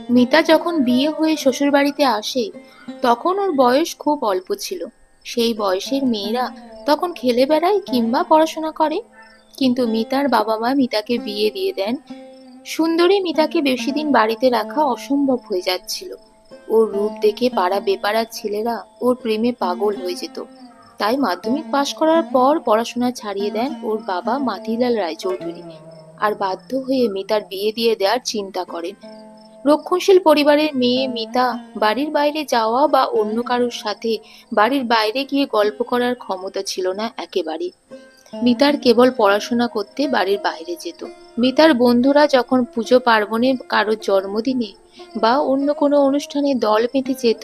মিতা যখন বিয়ে হয়ে শ্বশুরবাড়িতে আসে তখন ওর বয়স খুব অল্প ছিল। সেই বয়সের মেয়েরা তখন খেলে বেড়ায় কিংবা পড়াশোনা করে। কিন্তু মিতার বাবা মা মিতাকে বিয়ে দিয়ে দেন। সুন্দরী মিতাকে বেশি দিন বাড়িতে রাখা অসম্ভব হয়ে যাচ্ছিল। ওর রূপ দেখে পাড়া বেপাড়ার ছেলেরা ওর প্রেমে পাগল হয়ে যেত। তাই মাধ্যমিক পাশ করার পর পড়াশোনা ছাড়িয়ে দেন ওর বাবা মাতিলাল রায়চৌধুরী। আর বাধ্য হয়ে মিতার বিয়ে দিয়ে দেওয়ার চিন্তা করেন। রক্ষণশীল পরিবারের মেয়ে মিতা বাড়ির বাইরে যাওয়া বা অন্য কারোর সাথে বাড়ির বাইরে গিয়ে গল্প করার ক্ষমতা ছিল না একেবারে। মিতার কেবল পড়াশোনা করতে বাড়ির বাইরে যেত। মিতার বন্ধুরা যখন পুজো পার্বণে, কারোর জন্মদিনে বা অন্য কোনো অনুষ্ঠানে দল বেঁধে যেত,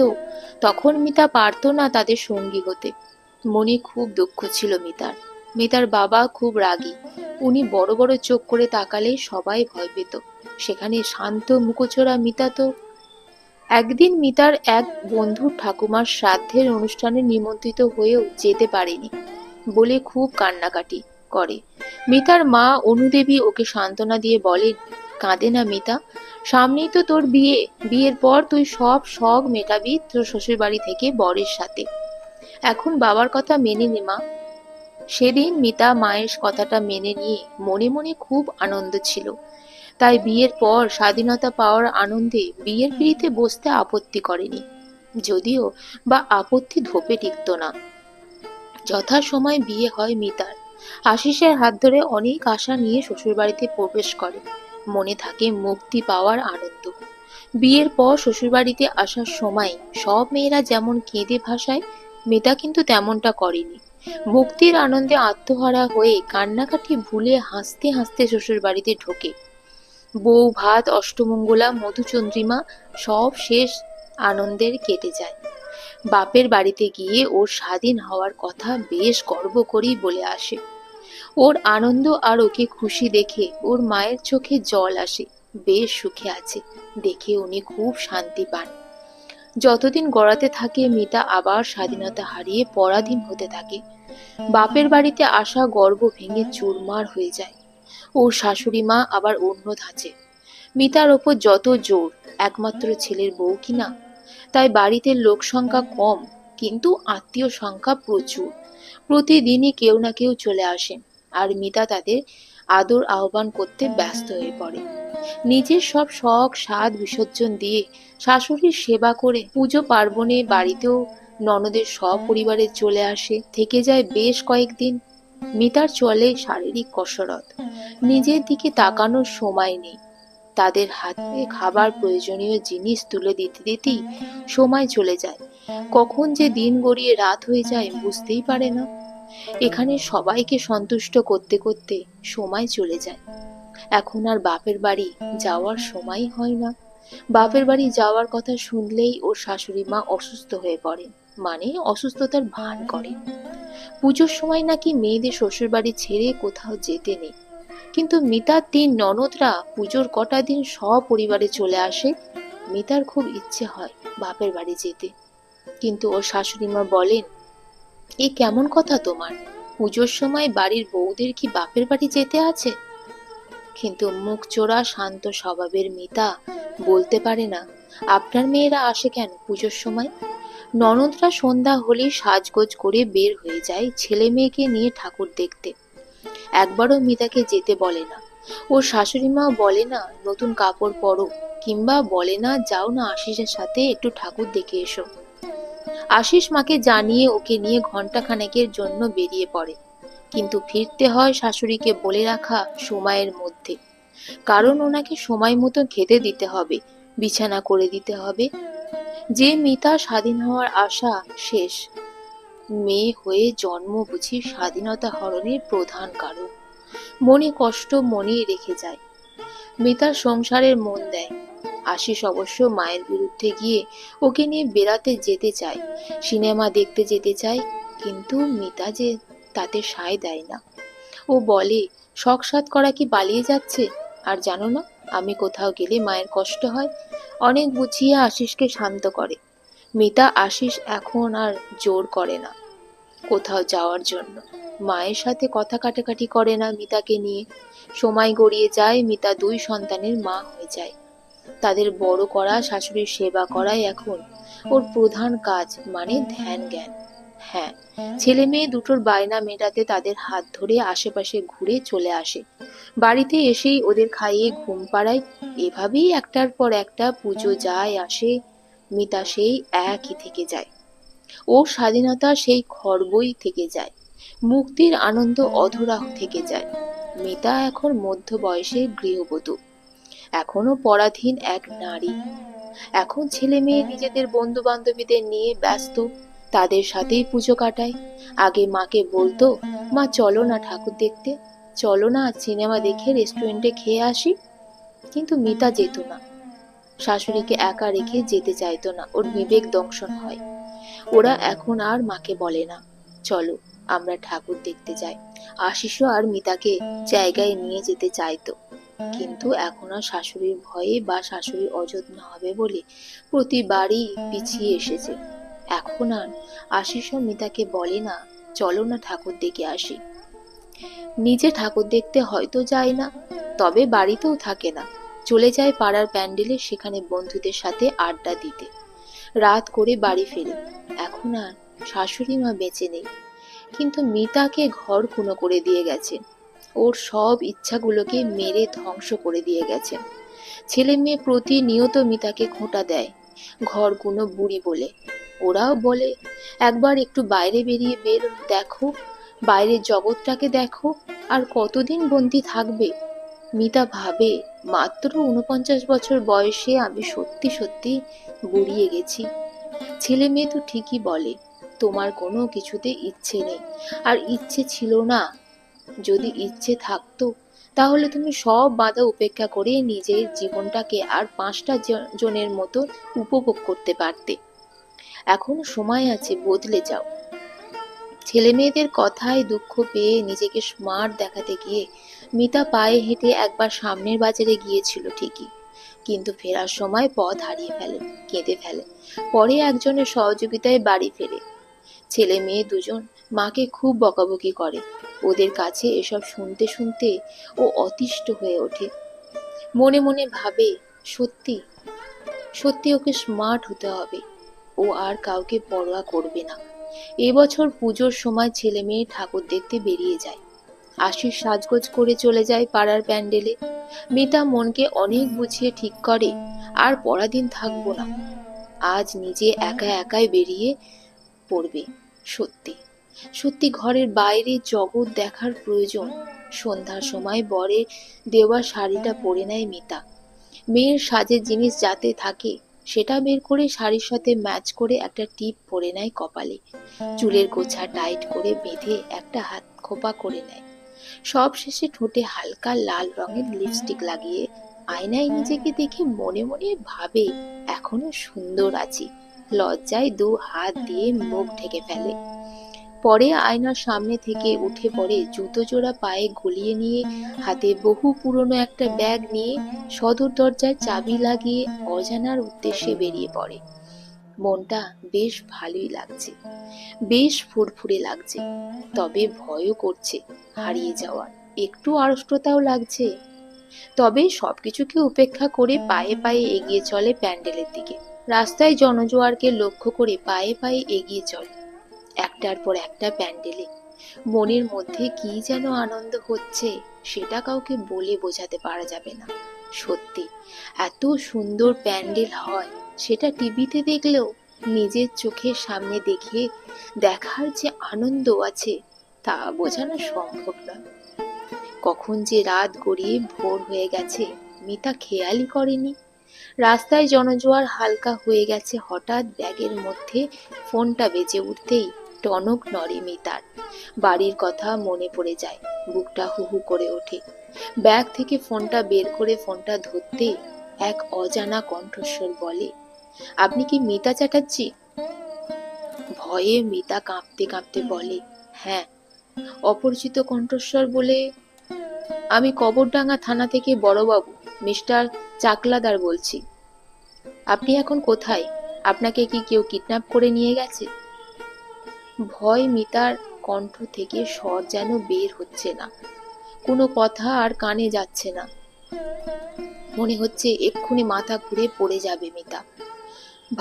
তখন মিতা পারত না তাদের সঙ্গী হতে। মনে খুব দুঃখ ছিল মিতার। মিতার বাবা খুব রাগী। উনি বড় বড় চোখ করে তাকালে সবাই ভয় পেত। সেখানে শান্ত মুখচোরা মিতা তো। একদিন মিতার এক বন্ধুর ঠাকুমার শ্রাদ্ধের অনুষ্ঠানে নিমন্ত্রিত হয়েও যেতে পারেনি বলে খুব কান্নাকাটি করে। মিতার মা অনুদেবী ওকে সান্ত্বনা দিয়ে বলেন, কাঁদে না মিতা, সামনেই তো তোর বিয়ে। বিয়ের পর তুই সব শখ মেটাবি তোর শ্বশুর বাড়ি থেকে বরের সাথে। এখন বাবার কথা মেনে নে মা। সেদিন মিতা মায়ের কথাটা মেনে নিয়ে মনে মনে খুব আনন্দ ছিল। তাই বিয়ের পর স্বাধীনতা পাওয়ার আনন্দে বিয়ের পিঁড়িতে বসতে আপত্তি করেনি। যদিও বা আপত্তি ধোপে টিকত না। যথাসময়ে বিয়ে হয় মিতার। আশিসের হাত ধরে অনেক আশা নিয়ে শ্বশুরবাড়িতে প্রবেশ করে। মনে থাকে মুক্তি পাওয়ার আনন্দ। বিয়ের পর শ্বশুরবাড়িতে আসার সময় সব মেয়েরা যেমন কেঁদে ভাসায়, মিতা কিন্তু তেমনটা করেনি। মুক্তির আনন্দে আত্মহারা হয়ে কান্নাকাটি ভুলে হাসতে হাসতে শ্বশুরবাড়িতে ঢোকে। বউ ভাত, অষ্টমঙ্গলা, মধুচন্দ্রিমা সব শেষ আনন্দের কেটে যায়। বাপের বাড়িতে গিয়ে ওর স্বাধীন হওয়ার কথা বেশ গর্ব করেই বলে আসে। ওর আনন্দ আর ওকে খুশি দেখে ওর মায়ের চোখে জল আসে। বেশ সুখে আছে দেখে উনি খুব শান্তি পান। যতদিন গড়াতে থাকে মিতা আবার স্বাধীনতা হারিয়ে পরাধীন হতে থাকে। বাপের বাড়িতে আসা গর্ব ভেঙে চুরমার হয়ে যায়। ওর শাশুড়ি মা আবার অন্য ধাঁচে। মিতার ওপর যত জোর, একমাত্র ছেলের বউ কিনা, তাই বাড়িতে লোক সংখ্যা কম কিন্তু আত্মীয় সংখ্যা প্রচুর। প্রতিদিনই কেউ না কেউ চলে আসেন আর মিতা তাদের আদর আহ্বান করতে ব্যস্ত হয়ে পড়ে। নিজের সব শখ সাধ বিসর্জন দিয়ে শাশুড়ির সেবা করে পুজো পার্বণে বাড়িতেও ননদের সপরিবারে চলে আসে, থেকে যায় বেশ কয়েকদিন। মিতার চলে শারীরিক কসরত। নিজের দিকে তাকানোর সময় নেই। তাদের হাতে খাবার প্রয়োজনীয় জিনিস তুলে দিতে দিতেই সময় চলে যায়। কখন যে দিন গড়িয়ে রাত হয়ে যায় বুঝতেই পারে না। এখানে সবাইকে সন্তুষ্ট করতে করতে সময় চলে যায়। এখন আর বাপের বাড়ি যাওয়ার সময় হয় না। বাপের বাড়ি যাওয়ার কথা শুনলেই ওর শাশুড়ি মা অসুস্থ হয়ে পড়েন, মানে অসুস্থতার ভান করেন। পুজোর সময় নাকি মেয়েদের শ্বশুর বাড়ি ছেড়ে কোথাও যেতে নেই। কিন্তু মিতার তিন ননদরা পুজোর কটা দিন সপরিবারে চলে আসে। মিতার খুব ইচ্ছে হয় বাপের বাড়ি যেতে, কিন্তু ওর শাশুড়ি মা বলেন, এ কেমন কথা তোমার? পুজোর সময় বাড়ির বউদের কি বাপের বাড়ি যেতে আছে? কিন্তু মুখ চোরা শান্ত স্বভাবের মিতা বলতে পারে না, আপনার মেয়েরা আসে কেন পুজোর সময়? ননদরা সন্ধ্যা হলেই সাজগোজ করে বের হয়ে যায় ছেলে মেয়েকে নিয়ে ঠাকুর দেখতে। একবারও মিতাকে যেতে বলে না। ওর শাশুড়ি মা বলে না নতুন কাপড় পরো, কিংবা বলে না যাও না আশিসের সাথে একটু ঠাকুর দেখে এসো। আশিস মাকে জানিয়ে ওকে নিয়ে ঘন্টা খানেকের জন্য বেরিয়ে পড়ে, কিন্তু ফিরতে হয় শাশুড়িকে বলে রাখা সময়ের মধ্যে। কারণ ওনাকে সময় মতো খেতে দিতে হবে, বিছানা করে দিতে হবে। যে মিতা স্বাধীন হওয়ার আশা শেষ। মেয়ে হয়ে জন্ম বুঝি স্বাধীনতা হরণের প্রধান কারণ। মনে কষ্ট মনেই রেখে যায়। মিতার সংসারের মন দেয়। আশিস অবশ্য মায়ের বিরুদ্ধে গিয়ে ওকে নিয়ে বেড়াতে যেতে চায়, সিনেমা দেখতে যেতে চায়, কিন্তু মিতা যে তাতে সায় দেয় না। ও বলে, শখ সাধ করা কি পালিয়ে যাচ্ছে? আর জানো না, আমি কোথাও গেলে মায়ের কষ্ট হয়। অনেক বুঝিয়ে আশিসকে শান্ত করে। মিতা আশিস এখন আর জোর করে না কোথাও যাওয়ার জন্য। মায়ের সাথে কথা কাটাকাটি করে না মিতাকে নিয়ে। সময় গড়িয়ে যায়, মিতা দুই সন্তানের মা হয়ে যায়। তাদের বড় করা, শাশুড়ির সেবা করাই এখন ওর প্রধান কাজ, মানে ধ্যান জ্ঞান। হ্যাঁ, ছেলে মেয়ে দুটোর বায়না মেটাতে তাদের হাত ধরে আশেপাশে ঘুরে চলে আসে। বাড়িতে এসেই ওদের খাইয়ে ঘুম পাড়ায়। এভাবেই একটার পর একটা পুজো যায় আসে। মিতা সেই একই থেকে যায়। ওর স্বাধীনতা সেই খর্বই থেকে যায়। মুক্তির আনন্দ অধরা থেকে যায়। মিতা এখন মধ্য বয়সের গৃহবধূ, এখনো পরাধীন এক নারী। এখন ছেলে মেয়ে নিজেদের বন্ধু বান্ধবীদের নিয়ে ব্যস্ত, তাদের সাথেই পুজো কাটায়। আগে মাকে বলতো, মা চলো না ঠাকুর দেখতে, চলো না সিনেমা দেখে রেস্টুরেন্টে খেয়ে আসি। কিন্তু মিতা যেত না। শাশুড়িকে একা রেখে যেতে চাইতো না, ওর বিবেক দংশন হয়। ওরা এখন আর মাকে বলে না, চলো আমরা ঠাকুর দেখতে যাই। আশিসও আর মিতাকে জায়গায় নিয়ে যেতে চাইতো, কিন্তু এখন আর শাশুড়ির ভয়ে বা শাশুড়ি অযত্ন হবে বলে প্রতিবারই পিছিয়ে এসেছে। এখন আর আশিসও মিতাকে বলে না, চলো না ঠাকুর দেখে আসি। নিজে ঠাকুর দেখতে হয়তো যায় না, তবে বাড়িতেও থাকে না, চলে যায় পাড়ার প্যান্ডেলে, সেখানে বন্ধুদের সাথে আড্ডা দিতে। রাত করে বাড়ি ফেরে। এখন আর শাশুড়ি মা বেঁচে নেই, কিন্তু মিতাকে ঘর কুনো করে দিয়ে গেছে। ওর সব ইচ্ছাগুলোকে মেরে ধ্বংস করে দিয়ে গেছে। ছেলে মেয়ে প্রতিনিয়ত মিতাকে খোঁটা দেয়, ঘর কুনো বুড়ি বলে। ওরাও বলে, একবার একটু বাইরে বেরিয়ে দেখো, বাইরের জগৎটাকে দেখো। আর কতদিন বন্দি থাকবে? মিতা ভাবে, মাত্র 49 বছর বয়সে আমি সত্যি সত্যি বুড়িয়ে গেছি। ছেলে মেয়ে তো ঠিকই বলে, তোমার কোনো কিছুতে ইচ্ছে নেই, আর ইচ্ছে ছিল না। যদি ইচ্ছে থাকতো তাহলে তুমি সব বাধা উপেক্ষা করে নিজের জীবনটাকে আর 5টা জনের মতো উপভোগ করতে পারতে। এখনো সময় আছে, বদলে যাও। ছেলে মেয়েদের কথায় দুঃখ পেয়ে নিজেকে স্মার্ট দেখাতে গিয়ে মিতা পায়ে হেঁটে একবার সামনের বাজারে গিয়েছিল ঠিকই, কিন্তু ফেরার সময় পথ হারিয়ে ফেলে, কেঁদে ফেলে। পরে একজনের সহযোগিতায় বাড়ি ফেরে। ছেলে মেয়ে দুজন মাকে খুব বকাবকি করে। ওদের কাছে এসব শুনতে শুনতে ও অতিষ্ঠ হয়ে ওঠে। মনে মনে ভাবে, সত্যি সত্যি ওকে স্মার্ট হতে হবে, ও আর কাউকে পরোয়া করবে না। এবছর পুজোর সময় ছেলে মেয়ে ঠাকুর দেখতে বেরিয়ে যায়। আশিস সাজগোজ করে চলে যায় পাড়ার প্যান্ডেলে। মিতা মনকে অনেক বুঝিয়ে ঠিক করে, আর পরাদিন থাকবো না, আজ নিজে একা একাই বেরিয়ে পড়বে। সত্যি সত্যি ঘরের বাইরে জগৎ দেখার প্রয়োজন। সন্ধ্যার সময় বরের দেওয়া শাড়িটা পরে নেয় মিতা। মেয়ের সাজের জিনিস যাতে থাকে সেটা বের করে শাড়ির সাথে ম্যাচ করে একটা টিপ পরে নেয় কপালে। চুলের গোছা টাইট করে বেঁধে একটা হাত খোপা করে নেয়। সব শেষে ঠোঁটে হালকা লাল রঙের লিপস্টিক লাগিয়ে আয়নায় নিজেকে দেখে মনে মনে ভাবে, এখনো সুন্দর আছি। লজ্জায় 2 হাত দিয়ে মুখ ঢেকে ফেলে। পরে আয়নার সামনে থেকে উঠে পড়ে, জুতো জোড়া পায়ে গলিয়ে নিয়ে, হাতে বহু পুরনো একটা ব্যাগ নিয়ে সদর দরজায় চাবি লাগিয়ে অজানার উদ্দেশ্যে বেরিয়ে পড়ে। মনটা বেশ ভালোই লাগছে, বেশ ফুরফুরে লাগছে, তবে ভয়ও করছে হারিয়ে যাওয়ার, একটু আড়ষ্টতাও লাগছে। তবে সবকিছুকে উপেক্ষা করে পায়ে পায়ে এগিয়ে চলে প্যান্ডেলের দিকে। রাস্তায় জনজোয়ারকে লক্ষ্য করে পায়ে পায়ে এগিয়ে চলে একটার পর একটা প্যান্ডেলে। মনের মধ্যে কি যেন আনন্দ হচ্ছে, সেটা কাউকে বলে বোঝাতে পারা যাবে না। সত্যি এত সুন্দর প্যান্ডেল হয় সেটা টিভিতে দেখলেও নিজের চোখের সামনে দেখে দেখার যে আনন্দ আছে তা বোঝানো সম্ভব নয়। কখন যে রাত গড়িয়ে ভোর হয়ে গেছে মিতা খেয়ালই করেনি। রাস্তায় জনজোয়ার হালকা হয়ে গেছে, হঠাৎ ব্যাগের মধ্যে ফোনটা বেজে উঠতেই টনক নড়ে মিতার। বাড়ির কথা মনে পড়ে যায়, বুকটা হুহু করে ওঠে। ব্যাগ থেকে ফোনটা বের করে ফোনটা ধরতে এক অজানা কণ্ঠস্বর বলে, আপনি কি মিতা চ্যাটার্জি? ভয়ে মিতা কাঁপতে কাঁপতে বলে, হ্যাঁ। অপরিচিত কণ্ঠস্বর বলে, আমি কবরডাঙ্গা থানা থেকে বড়বাবু মিস্টার চাকলাদার বলছি। আপনি এখন কোথায়? আপনাকে কি কেউ কিডন্যাপ করে নিয়ে গেছে? ভয় মিতার কণ্ঠ থেকে স্বর যেন বের হচ্ছে না, কোনো কথা আর কানে যাচ্ছে না। মনে হচ্ছে এক্ষুনি মাথা ঘুরে পড়ে যাবে মিতা।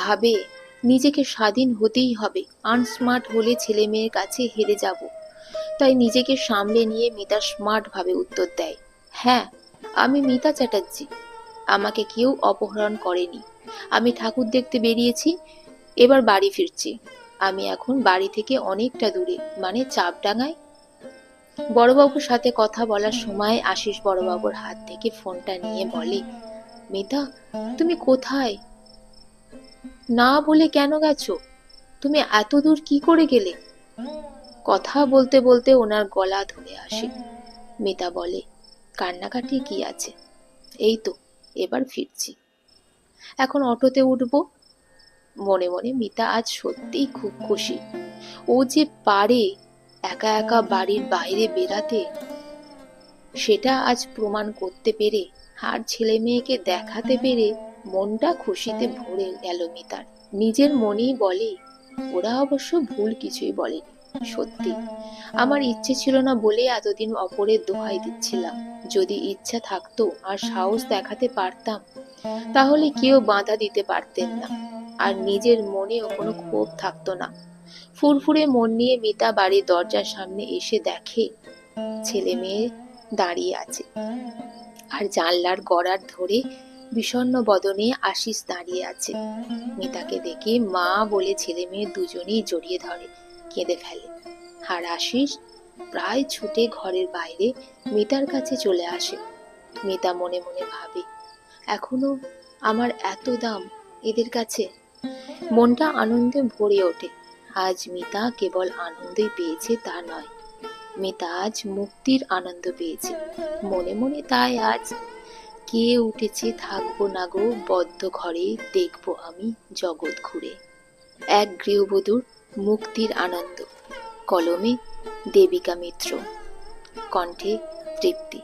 ভাবে নিজেকে স্বাধীন হতেই হবে, আনস্মার্ট হলে ছেলে মেয়ের কাছে হেরে যাব। তাই নিজেকে সামলে নিয়ে মিতা স্মার্ট ভাবে উত্তর দেয়, হ্যাঁ, আমি মিতা চ্যাটার্জি। আমাকে কেউ অপহরণ করেনি। আমি ঠাকুর দেখতে বেরিয়েছি, এবার বাড়ি ফিরছি। আমি এখন বাড়ি থেকে অনেকটা দূরে, মানে চাপডাঙ্গায়। বড়বাবুর সাথে কথা বলার সময় আশিস বড়বাবুর হাত থেকে ফোনটা নিয়ে বলে, মিতা, তুমি কোথায়? না বলে কেন গেছো? তুমি এত দূর কি করে গেলে? কথা বলতে বলতে ওনার গলা ধরে আসে। মিতা বলে, কান্নাকাটি কি আছে, এই তো এবার ফিরছি, এখন অটোতে উঠবো। মনে মনে মিতা আজ সত্যিই খুব খুশি। ও যে পারে একা একা বাড়ির বাইরে বেরাতে, সেটা আজ প্রমাণ করতে পেরে আর ছেলে মেয়েকে দেখাতে পেরে মনটা খুশিতে ভরে গেল মিতার। নিজের মনেই বলে, ওরা অবশ্য ভুল কিছুই বলেনি। সত্যি আমার ইচ্ছে ছিল না বলে এতদিন অপরের দোহাই দিচ্ছিলাম। যদি ইচ্ছা থাকতো আর সাহস দেখাতে পারতাম, তাহলে কেউ বাধা দিতে পারতেন না, আর নিজের মনেও কোনো ক্ষোভ থাকতো না। ফুরফুরে মন নিয়ে মিতা বাড়ির দরজার সামনে এসে দেখে ছেলে মেয়ে দাঁড়িয়ে আছে, আর জানলার গড়ার ধরে বিষণ্ণ বদনে আশিস দাঁড়িয়ে আছে। মিতাকে দেখে মা বলে ছেলে মেয়ে দুজনেই জড়িয়ে ধরে, কেঁদে ফেলে। আর আশিস প্রায় ছুটে ঘরের বাইরে মিতার কাছে চলে আসে। মিতা মনে মনে ভাবে, এখনো আমার এত দাম এদের কাছে। মনটা আনন্দে ভরে ওঠে। আজ মিতা কেবল আনন্দই পেয়েছে তা নয়, মিতা আজ মুক্তির আনন্দ পেয়েছে। মনে মনে তাই আজ কে উঠেছে থাকবো না গো বদ্ধ ঘরে, দেখবো আমি জগৎ ঘুরে। এক গৃহবধূর মুক্তির আনন্দ। কলমে দেবিকা মিত্র, কণ্ঠে তৃপ্তি।